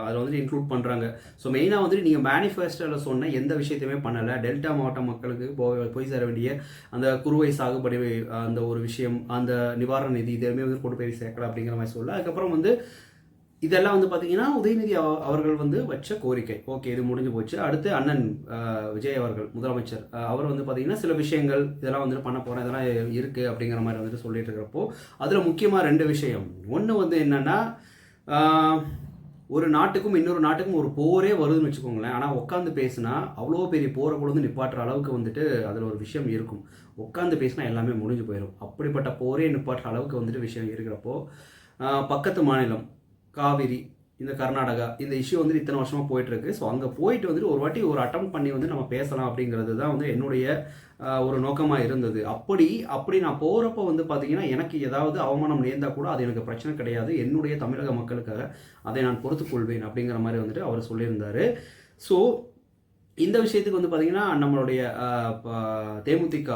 அதில் வந்துட்டு இன்க்ளூட் பண்ணுறாங்க. ஸோ மெயினாக வந்துட்டு நீங்கள் மேனிஃபெஸ்டோவில் சொன்ன எந்த விஷயத்தையுமே பண்ணலை, டெல்டா மாவட்ட மக்களுக்கு போய் சேர வேண்டிய அந்த குறுவை சாகுபடி அந்த ஒரு விஷயம், அந்த நிவாரண நிதி இதெல்லாமே வந்து கொண்டு போய் சேர்க்கல அப்படிங்கிற மாதிரி சொல்ல, அதுக்கப்புறம் வந்து இதெல்லாம் வந்து பார்த்தீங்கன்னா உதயநிதி அவர்கள் வந்து வச்ச கோரிக்கை. ஓகே, இது முடிஞ்சு போச்சு. அடுத்து அண்ணன் விஜய் அவர்கள் முதலமைச்சர் அவர் வந்து பார்த்தீங்கன்னா சில விஷயங்கள் இதெல்லாம் வந்துட்டு பண்ண போகிறேன், இதெல்லாம் இருக்குது அப்படிங்கிற மாதிரி வந்துட்டு சொல்லிட்டு இருக்கிறப்போ அதில் முக்கியமாக 2 விஷயம். ஒன்று வந்து என்னென்னா, ஒரு நாட்டுக்கும் இன்னொரு நாட்டுக்கும் ஒரு போரே வருதுன்னு வச்சுக்கோங்களேன், ஆனால் உட்காந்து பேசினா அவ்வளோ பெரிய போரை கூட வந்து நிப்பாட்டுற அளவுக்கு வந்துட்டு அதில் ஒரு விஷயம் இருக்கும். உட்காந்து பேசினா எல்லாமே முடிஞ்சு போயிடும். அப்படிப்பட்ட போரே நிப்பாட்டுற அளவுக்கு வந்துட்டு விஷயம் இருக்கிறப்போ பக்கத்து மாநிலம் காவிரி, இந்த கர்நாடகா, இந்த இஷ்யூ வந்து இத்தனை வருஷமாக போயிட்டுருக்கு. ஸோ அங்கே போயிட்டு வந்துட்டு ஒரு வாட்டி ஒரு அட்டம் பண்ணி வந்து நம்ம பேசலாம் அப்படிங்கிறது தான் வந்து என்னுடைய ஒரு நோக்கமாக இருந்தது. அப்படி நான் போகிறப்போ வந்து பார்த்தீங்கன்னா எனக்கு ஏதாவது அவமானம் நேர்ந்தால் கூட அது எனக்கு பிரச்சனை கிடையாது, என்னுடைய தமிழக மக்களுக்காக அதை நான் பொறுத்துக்கொள்வேன் அப்படிங்கிற மாதிரி வந்துட்டு அவர் சொல்லியிருந்தார். ஸோ இந்த விஷயத்துக்கு வந்து பார்த்தீங்கன்னா நம்மளுடைய தேமுதிக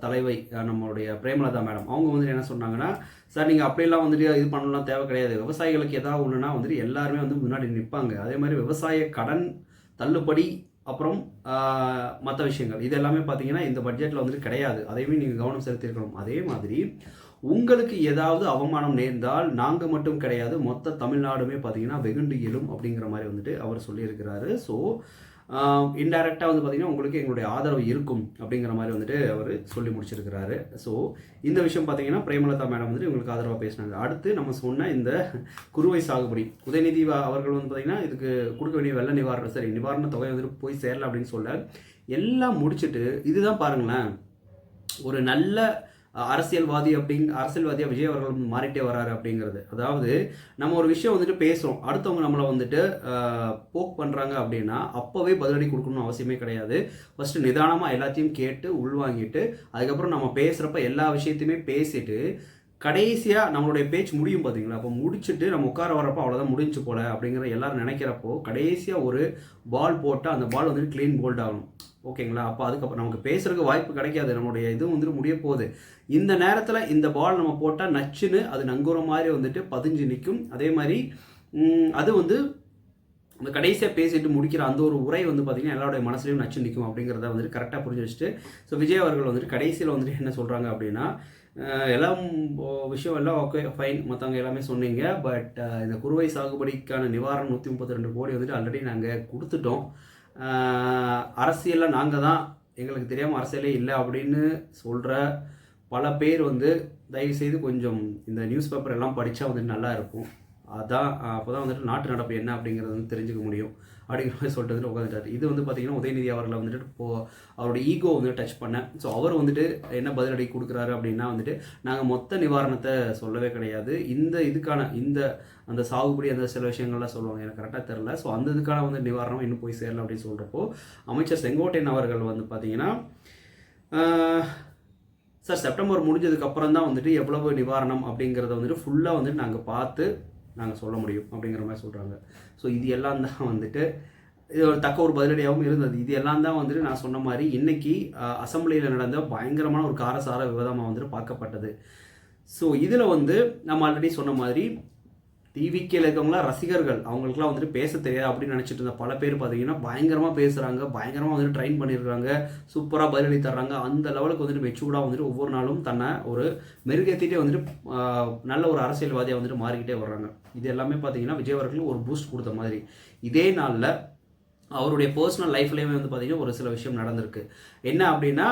தலைவை நம்மளுடைய பிரேமலதா மேடம் அவங்க வந்துட்டு என்ன சொன்னாங்கன்னா, சார் நீங்கள் அப்படியெல்லாம் வந்துட்டு இது பண்ணலாம் தேவை கிடையாது, விவசாயிகளுக்கு ஏதாவது ஒன்றுனா வந்துட்டு எல்லாருமே வந்து முன்னாடி நிற்பாங்க, அதே மாதிரி விவசாய கடன் தள்ளுபடி அப்புறம் மற்ற விஷயங்கள் இது எல்லாமே பார்த்தீங்கன்னா இந்த பட்ஜெட்டில் வந்துட்டு கிடையாது, அதையுமே நீங்கள் கவனம் செலுத்தியிருக்கணும். அதே மாதிரி உங்களுக்கு ஏதாவது அவமானம் நேர்ந்தால் நாங்கள் மட்டும் கிடையாது மொத்த தமிழ்நாடுமே பார்த்தீங்கன்னா வெகுண்டு எழும் அப்படிங்கிற மாதிரி வந்துட்டு அவர் சொல்லியிருக்கிறாரு. ஸோ இன்டைரக்டாக வந்து பார்த்திங்கன்னா உங்களுக்கு எங்களுடைய ஆதரவு இருக்கும் அப்படிங்கிற மாதிரி வந்துட்டு அவர் சொல்லி முடிச்சிருக்கிறாரு. ஸோ இந்த விஷயம் பார்த்தீங்கன்னா பிரேமலதா மேடம் வந்துட்டு இவங்களுக்கு ஆதரவாக பேசினாங்க. அடுத்து நம்ம சொன்ன இந்த குறுவை சாகுபடி உதயநிதி அவர்கள் வந்து பார்த்திங்கன்னா இதுக்கு கொடுக்க வேண்டிய வெள்ள நிவாரண தொகை வந்துட்டு போய் சேரல அப்படின்னு சொல்ல எல்லாம் முடிச்சுட்டு இதுதான் பாருங்களேன், ஒரு நல்ல அரசியல்வாதியாக விஜய் அவர்கள் மாறிட்டே வராரு அப்படிங்கிறது. அதாவது நம்ம ஒரு விஷயம் வந்துட்டு பேசுகிறோம், அடுத்தவங்க நம்மளை வந்துட்டு போக் பண்ணுறாங்க அப்படின்னா அப்போவே பதிலடி கொடுக்கணும்னு அவசியமே கிடையாது. ஃபஸ்ட்டு நிதானமாக எல்லாத்தையும் கேட்டு உள்வாங்கிட்டு அதுக்கப்புறம் நம்ம பேசுகிறப்ப எல்லா விஷயத்தையுமே பேசிட்டு கடைசியாக நம்மளுடைய பேச்சு முடியும் பார்த்தீங்களா, அப்போ முடிச்சுட்டு நம்ம உட்கார வரப்போ அவ்வளோதான் முடிஞ்சு போல அப்படிங்கிற எல்லாரும் நினைக்கிறப்போ கடைசியாக ஒரு பால் போட்டால் அந்த பால் வந்துட்டு க்ளீன் போல்ட் ஆகணும். ஓகேங்களா? அப்போ அதுக்கப்புறம் நமக்கு பேசுறதுக்கு வாய்ப்பு கிடைக்காது, நம்மளுடைய இதுவும் வந்துட்டு முடிய போகுது. இந்த நேரத்தில் இந்த பால் நம்ம போட்டால் நச்சுன்னு அது நங்கூரம் மாதிரி வந்துட்டு பதிஞ்சு நிற்கும். அதே மாதிரி அது வந்து அந்த கடைசியாக பேசிட்டு முடிக்கிற அந்த ஒரு உரை வந்து பார்த்திங்கன்னா எல்லாருடைய மனசுலையும் நச்சு நிற்கும் அப்படிங்கிறத வந்துட்டு கரெக்டாக புரிஞ்சு வச்சுட்டு ஸோ விஜய் அவர்கள் வந்துட்டு கடைசியில் வந்துட்டு என்ன சொல்கிறாங்க அப்படின்னா, எல்லாம் விஷயம் எல்லாம் ஓகே ஃபைன், மற்றவங்க எல்லாமே சொன்னீங்க, பட் இந்த குறுவை சாகுபடிக்கான நிவாரணம் 132 கோடி வந்துட்டு ஆல்ரெடி நாங்கள் கொடுத்துட்டோம். அரசியலில் நாங்கள் தான், எங்களுக்கு தெரியாமல் அரசியலே இல்லை அப்படின்னு சொல்கிற பல பேர் வந்து தயவுசெய்து கொஞ்சம் இந்த நியூஸ் பேப்பர் எல்லாம் படித்தா வந்துட்டு நல்லா இருக்கும். அதான் அப்போ தான் வந்துட்டு நாட்டு நடப்பு என்ன அப்படிங்கிறது வந்து தெரிஞ்சுக்க முடியும் அப்படிங்கிற மாதிரி சொல்லிட்டு வந்துட்டு உட்காந்துட்டார். இது வந்து பார்த்திங்கன்னா உதயநிதி அவர்களை வந்துட்டு அவரோட ஈகோ வந்து டச் பண்ணேன். ஸோ அவர் வந்துட்டு என்ன பதிலடி கொடுக்குறாரு அப்படின்னா வந்துட்டு நாங்கள் மொத்த நிவாரணத்தை சொல்லவே கிடையாது, இதுக்கான அந்த சாகுபடி அந்த சில விஷயங்கள்லாம் சொல்லுவாங்க, எனக்கு கரெக்டாக தெரில. ஸோ அந்த இதுக்கான வந்து நிவாரணம் இன்னும் போய் சேரல அப்படின்னு சொல்கிறப்போ அமைச்சர் செங்கோட்டையன் அவர்கள் வந்து பார்த்திங்கன்னா சார் செப்டம்பர் முடிஞ்சதுக்கப்புறம் தான் வந்துட்டு எவ்வளவு நிவாரணம் அப்படிங்கிறத வந்துட்டு ஃபுல்லாக வந்துட்டு நாங்கள் பார்த்து நாங்கள் சொல்ல முடியும் அப்படிங்கிற மாதிரி சொல்கிறாங்க. ஸோ இது எல்லாம் தான் வந்துட்டு இது ஒரு தக்க ஒரு பதிலடியாகவும் இருந்தது. இது எல்லாம் தான் வந்துட்டு நான் சொன்ன மாதிரி இன்றைக்கி அசம்பிளியில் நடந்த பயங்கரமான ஒரு காரசார விவாதமாக வந்துட்டு பார்க்கப்பட்டது. ஸோ இதில் வந்து நம்ம ஆல்ரெடி சொன்ன மாதிரி டிவிக்கில் இருக்கவங்களாம் ரசிகர்கள், அவங்களுக்குலாம் வந்துட்டு பேச தெரியாது அப்படின்னு நினச்சிட்டு இருந்த பல பேர் பார்த்தீங்கன்னா பயங்கரமாக பேசுகிறாங்க, பயங்கரமாக வந்துட்டு ட்ரெயின் பண்ணியிருக்காங்க, சூப்பராக பதிலடி தர்றாங்க. அந்த லெவலுக்கு வந்துட்டு மெச்சூர்டாக வந்துட்டு ஒவ்வொரு நாளும் தன்னை ஒரு மெருகேற்றிட்டே வந்துட்டு நல்ல ஒரு அரசியல்வாதியாக வந்துட்டு மாறிக்கிட்டே வர்றாங்க. இது எல்லாமே பார்த்தீங்கன்னா விஜய் அவர்களுக்கு ஒரு பூஸ்ட் கொடுத்த மாதிரி. இதே நாளில் அவருடைய பர்சனல் லைஃப்லேயுமே வந்து பார்த்திங்கன்னா ஒரு சில விஷயம் நடந்திருக்கு. என்ன அப்படின்னா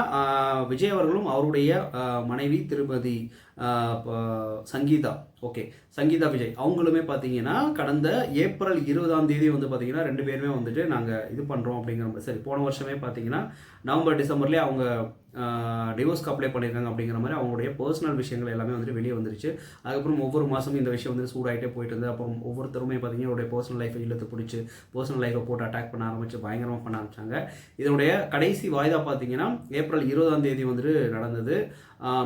விஜய் அவர்களும் அவருடைய மனைவி திருமதி சங்கீதா, ஓகே சங்கீதா விஜய் அவங்களுமே பார்த்தீங்கன்னா கடந்த ஏப்ரல் 20 வந்து பார்த்திங்கன்னா 2 பேருமே வந்துட்டு நாங்கள் இது பண்ணுறோம் அப்படிங்கிற சரி போன வருஷமே பார்த்தீங்கன்னா நவம்பர் டிசம்பர்லேயே அவங்க டிவோர்ஸ்க்கு அப்ளை பண்ணியிருக்காங்க அப்படிங்கிற மாதிரி அவங்களுடைய பர்சனல் விஷயங்கள் எல்லாமே வந்துட்டு வெளியே வந்துருச்சு. அதுக்கப்புறம் ஒவ்வொரு மாதமும் இந்த விஷயம் வந்து சூடாகிட்டே போயிட்டு இருந்து அப்புறம் ஒவ்வொருத்தருமே பார்த்தீங்கன்னா அவருடைய பர்சனல் லைஃப்பை இழுத்து பிடிச்சி பர்சனல் லைஃப்பை போட்டு அட்டாக் பண்ண ஆரம்பித்து பயங்கரமாக பண்ண ஆரம்பித்தாங்க. இதனுடைய கடைசி வாய்தா பார்த்தீங்கன்னா ஏப்ரல் 20 வந்துட்டு நடந்தது.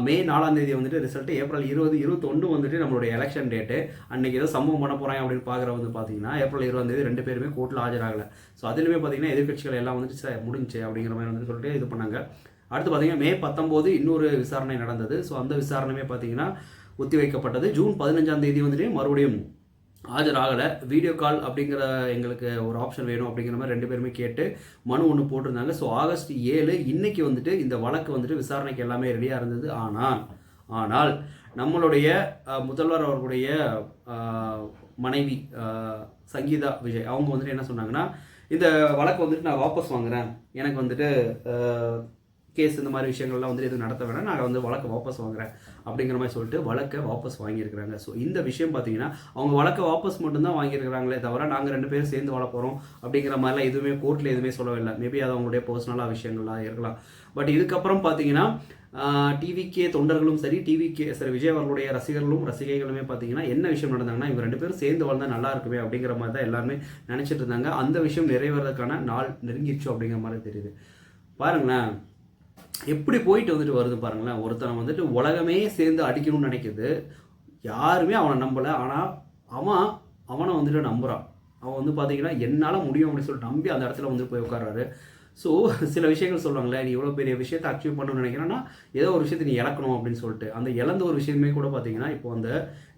மே 4 வந்துட்டு ரிசல்ட்டு. ஏப்ரல் 21 வந்துட்டு நம்மளுடைய எலெக்ஷன் டேட்டு. அன்றைக்கி ஏதோ சம்பவம் பண்ண போகிறாங்க அப்படின்னு பார்க்குற வந்து பார்த்தீங்கன்னா ஏப்ரல் 20 2 பேருமே கோர்ட்டில் ஆஜராகலை. ஸோ அதுலேயுமே பார்த்தீங்கன்னா எதிர்கட்சிகள் எல்லாம் வந்துட்டு முடிஞ்சு அப்படிங்கிற மாதிரி வந்து சொல்லிட்டு இது பண்ணாங்க. அடுத்து பார்த்தீங்கன்னா மே 19 இன்னொரு விசாரணை நடந்தது. ஸோ அந்த விசாரணையுமே பார்த்தீங்கன்னா ஒத்தி வைக்கப்பட்டது. ஜூன் 15 வந்துட்டு மறுபடியும் ஆஜராகலை. வீடியோ கால் அப்படிங்கிற எங்களுக்கு ஒரு ஆப்ஷன் வேணும் அப்படிங்கிற மாதிரி 2 பேருமே கேட்டு மனு ஒன்று போட்டிருந்தாங்க. ஸோ ஆகஸ்ட் 7 இன்னைக்கு வந்துட்டு இந்த வழக்கு வந்துட்டு விசாரணைக்கு எல்லாமே ரெடியாக இருந்தது. ஆனால் நம்மளுடைய முதல்வர் அவர்களுடைய மனைவி சங்கீதா விஜய் அவங்க வந்துட்டு என்ன சொன்னாங்கன்னா, இந்த வழக்கு வந்துட்டு நான் வாபஸ் வாங்குகிறேன், எனக்கு வந்துட்டு கேஸ் இந்த மாதிரி விஷயங்கள்லாம் வந்து எதுவும் நடத்த வேணாம், நான் வந்து வழக்கை வாபஸ் வாங்குறேன் அப்படிங்கிற மாதிரி சொல்லிட்டு வழக்கை வாபஸ் வாங்கியிருக்கிறாங்க. ஸோ இந்த விஷயம் பார்த்தீங்கன்னா அவங்க வழக்கை வாபஸ் மட்டும்தான் வாங்கியிருக்கிறாங்களே தவிர நாங்கள் 2 பேரும் சேர்ந்து வாழ போகிறோம் அப்படிங்கிற மாதிரிலாம் எதுவுமே கோர்ட்டில் எதுவுமே சொல்லவில்லை. மேபி அது அவங்களுடைய பர்சனலாக விஷயங்களாக இருக்கலாம். பட் இதுக்கப்புறம் பார்த்தீங்கன்னா டிவிகே தொண்டர்களும் சரி விஜய் அவர்களுடைய ரசிகைகளுமே பார்த்தீங்கன்னா என்ன விஷயம் நடந்தாங்கன்னா இவங்க 2 பேரும் சேர்ந்து வாழ்ந்தால் நல்லா இருக்குமே அப்படிங்கிற மாதிரி தான் எல்லாருமே நினச்சிட்டு இருந்தாங்க. அந்த விஷயம் நிறைவேறதுக்கான நாள் நெருங்கிடுச்சு அப்படிங்கிற மாதிரி தெரியுது. பாருங்களேன் எப்படி போயிட்டு வந்துட்டு வருது பாருங்களேன். ஒருத்தனை வந்துட்டு உலகமே சேர்ந்து அடிக்கணும்னு நினைக்குது, யாருமே அவனை நம்பலை, ஆனால் அவனை வந்துட்டு நம்புகிறான். அவன் வந்து பார்த்தீங்கன்னா என்னால் முடியும் அப்படின்னு சொல்லிட்டு நம்பி அந்த இடத்துல வந்து போய் உட்கார்றாரு. ஸோ சில விஷயங்கள் சொல்லுவாங்களே, நீ இவ்வளோ பெரிய விஷயத்தை அச்சீவ் பண்ணணும்னு நினைக்கிறேன்னா ஏதோ ஒரு விஷயத்தை நீ இழக்கணும் அப்படின்னு சொல்லிட்டு அந்த இழந்த ஒரு விஷயமே கூட பார்த்தீங்கன்னா இப்போ அந்த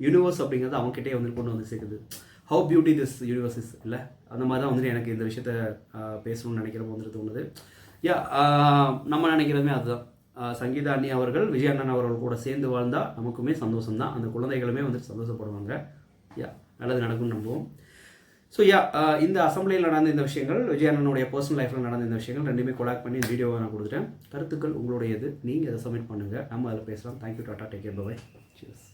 யூனிவர்ஸ் அப்படிங்கிறது அவங்ககிட்டே வந்து கொண்டு வந்து சேர்க்குது. How beauty this universe is இல்லை, அந்த மாதிரி தான் வந்துட்டு எனக்கு இந்த விஷயத்த பேசணும்னு நினைக்கிறப்ப வந்துட்டு தோணுது. நம்ம நினைக்கிறதுமே அதுதான். சங்கீதா அண்ணி அவர்கள் விஜய் அண்ணன் அவர்கள் கூட சேர்ந்து வாழ்ந்தால் நமக்குமே சந்தோஷம் தான், அந்த குழந்தைகளுமே வந்துட்டு சந்தோஷப்படுவாங்க. நல்லது நடக்கும்னு நம்புவோம். ஸோ இந்த அசம்பிளியில் நடந்த இந்த விஷயங்கள், விஜய் அண்ணனுடைய பர்சனல் லைஃப்பில் நடந்த இந்த விஷயங்கள் 2மே கொலாக்ட் பண்ணி இந்த வீடியோவை நான் கொடுத்துட்டேன். கருத்துக்கள் உங்களுடையது, நீங்கள் அதை சப்மிட் பண்ணுங்கள், நம்ம அதில் பேசலாம். Thank you, tata, take care, bye. Cheers.